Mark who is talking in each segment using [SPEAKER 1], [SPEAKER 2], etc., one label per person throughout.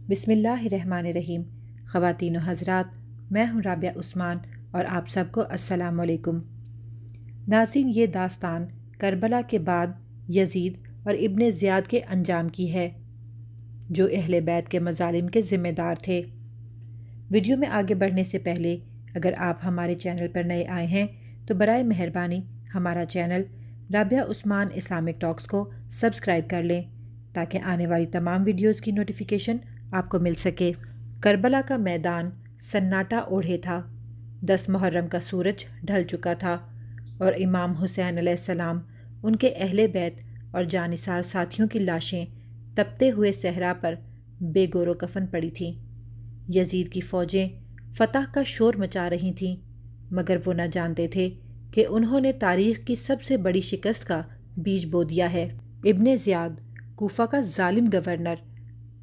[SPEAKER 1] بسم اللہ الرحمن الرحیم۔ خواتین و حضرات، میں ہوں رابعہ عثمان اور آپ سب کو السلام علیکم۔ ناظرین، یہ داستان کربلا کے بعد یزید اور ابن زیاد کے انجام کی ہے، جو اہل بیت کے مظالم کے ذمہ دار تھے۔ ویڈیو میں آگے بڑھنے سے پہلے اگر آپ ہمارے چینل پر نئے آئے ہیں تو برائے مہربانی ہمارا چینل رابعہ عثمان اسلامک ٹاکس کو سبسکرائب کر لیں تاکہ آنے والی تمام ویڈیوز کی نوٹیفیکیشن آپ کو مل سکے۔ کربلا کا میدان سناٹا اوڑھے تھا۔ 10 محرم کا سورج ڈھل چکا تھا اور امام حسین علیہ السلام، ان کے اہل بیت اور جانثار ساتھیوں کی لاشیں تپتے ہوئے صحرا پر بے گور و کفن پڑی تھیں۔ یزید کی فوجیں فتح کا شور مچا رہی تھیں، مگر وہ نہ جانتے تھے کہ انہوں نے تاریخ کی سب سے بڑی شکست کا بیج بو دیا ہے۔ ابن زیاد، کوفہ کا ظالم گورنر،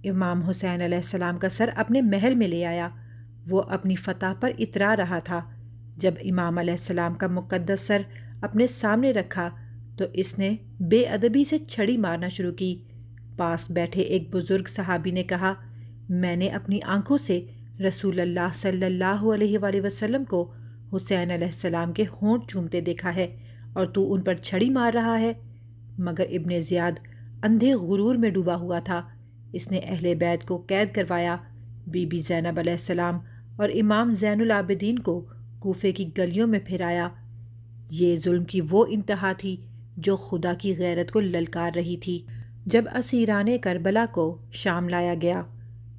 [SPEAKER 1] امام حسین علیہ السلام کا سر اپنے محل میں لے آیا۔ وہ اپنی فتح پر اترا رہا تھا۔ جب امام علیہ السلام کا مقدس سر اپنے سامنے رکھا تو اس نے بے ادبی سے چھڑی مارنا شروع کی۔ پاس بیٹھے ایک بزرگ صحابی نے کہا، میں نے اپنی آنکھوں سے رسول اللہ صلی اللہ علیہ وآلہ وسلم کو حسین علیہ السلام کے ہونٹ چومتے دیکھا ہے اور تو ان پر چھڑی مار رہا ہے۔ مگر ابن زیاد اندھے غرور میں ڈوبا ہوا تھا۔ اس نے اہل بیت کو قید کروایا، بی بی زینب علیہ السلام اور امام زین العابدین کو کوفے کی گلیوں میں پھرایا۔ یہ ظلم کی وہ انتہا تھی جو خدا کی غیرت کو للکار رہی تھی۔ جب اسیران کربلا کو شام لایا گیا،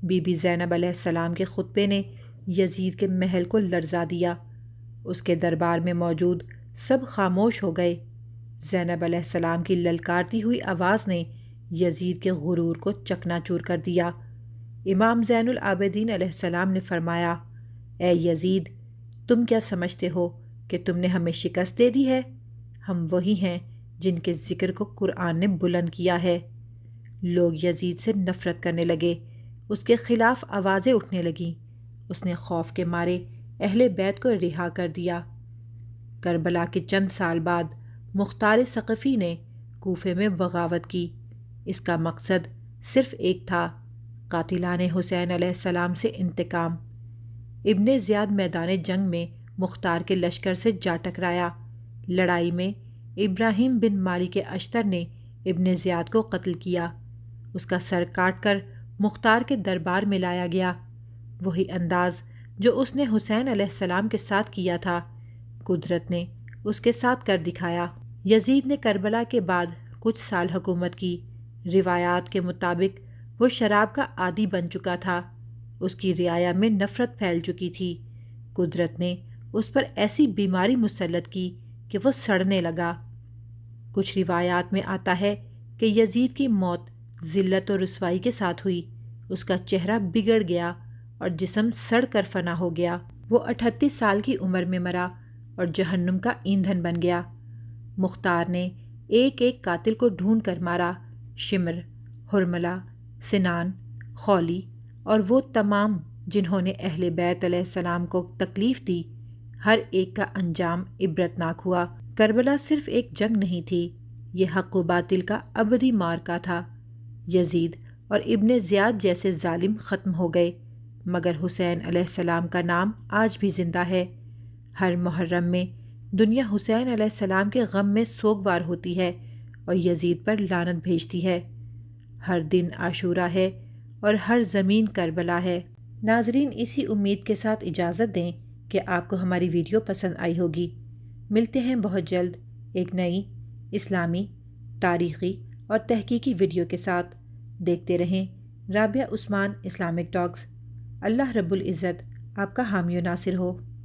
[SPEAKER 1] بی بی زینب علیہ السلام کے خطبے نے یزید کے محل کو لرزا دیا۔ اس کے دربار میں موجود سب خاموش ہو گئے۔ زینب علیہ السلام کی للکارتی ہوئی آواز نے یزید کے غرور کو چکنا چور کر دیا۔ امام زین العابدین علیہ السلام نے فرمایا، اے یزید، تم کیا سمجھتے ہو کہ تم نے ہمیں شکست دے دی ہے؟ ہم وہی ہیں جن کے ذکر کو قرآن نے بلند کیا ہے۔ لوگ یزید سے نفرت کرنے لگے، اس کے خلاف آوازیں اٹھنے لگیں۔ اس نے خوف کے مارے اہل بیت کو رہا کر دیا۔ کربلا کے چند سال بعد مختار ثقفی نے کوفے میں بغاوت کی۔ اس کا مقصد صرف ایک تھا، قاتلان حسین علیہ السلام سے انتقام۔ ابن زیاد میدان جنگ میں مختار کے لشکر سے جا ٹکرایا۔ لڑائی میں ابراہیم بن مالک اشتر نے ابن زیاد کو قتل کیا۔ اس کا سر کاٹ کر مختار کے دربار میں لایا گیا۔ وہی انداز جو اس نے حسین علیہ السلام کے ساتھ کیا تھا، قدرت نے اس کے ساتھ کر دکھایا۔ یزید نے کربلا کے بعد کچھ سال حکومت کی۔ روایات کے مطابق وہ شراب کا عادی بن چکا تھا۔ اس کی رعایا میں نفرت پھیل چکی تھی۔ قدرت نے اس پر ایسی بیماری مسلط کی کہ وہ سڑنے لگا۔ کچھ روایات میں آتا ہے کہ یزید کی موت ذلت و رسوائی کے ساتھ ہوئی۔ اس کا چہرہ بگڑ گیا اور جسم سڑ کر فنا ہو گیا۔ وہ 38 سال کی عمر میں مرا اور جہنم کا ایندھن بن گیا۔ مختار نے ایک ایک قاتل کو ڈھونڈ کر مارا۔ شمر، حرملہ، سنان، خولی اور وہ تمام جنہوں نے اہل بیت علیہ السلام کو تکلیف دی، ہر ایک کا انجام عبرتناک ہوا۔ کربلا صرف ایک جنگ نہیں تھی، یہ حق و باطل کا ابدی معرکہ تھا۔ یزید اور ابن زیاد جیسے ظالم ختم ہو گئے، مگر حسین علیہ السلام کا نام آج بھی زندہ ہے۔ ہر محرم میں دنیا حسین علیہ السلام کے غم میں سوگوار ہوتی ہے اور یزید پر لعنت بھیجتی ہے۔ ہر دن عاشورہ ہے اور ہر زمین کربلا ہے۔ ناظرین، اسی امید کے ساتھ اجازت دیں کہ آپ کو ہماری ویڈیو پسند آئی ہوگی۔ ملتے ہیں بہت جلد ایک نئی اسلامی، تاریخی اور تحقیقی ویڈیو کے ساتھ۔ دیکھتے رہیں رابعہ عثمان اسلامک ٹاکس۔ اللہ رب العزت آپ کا حامی و ناصر ہو۔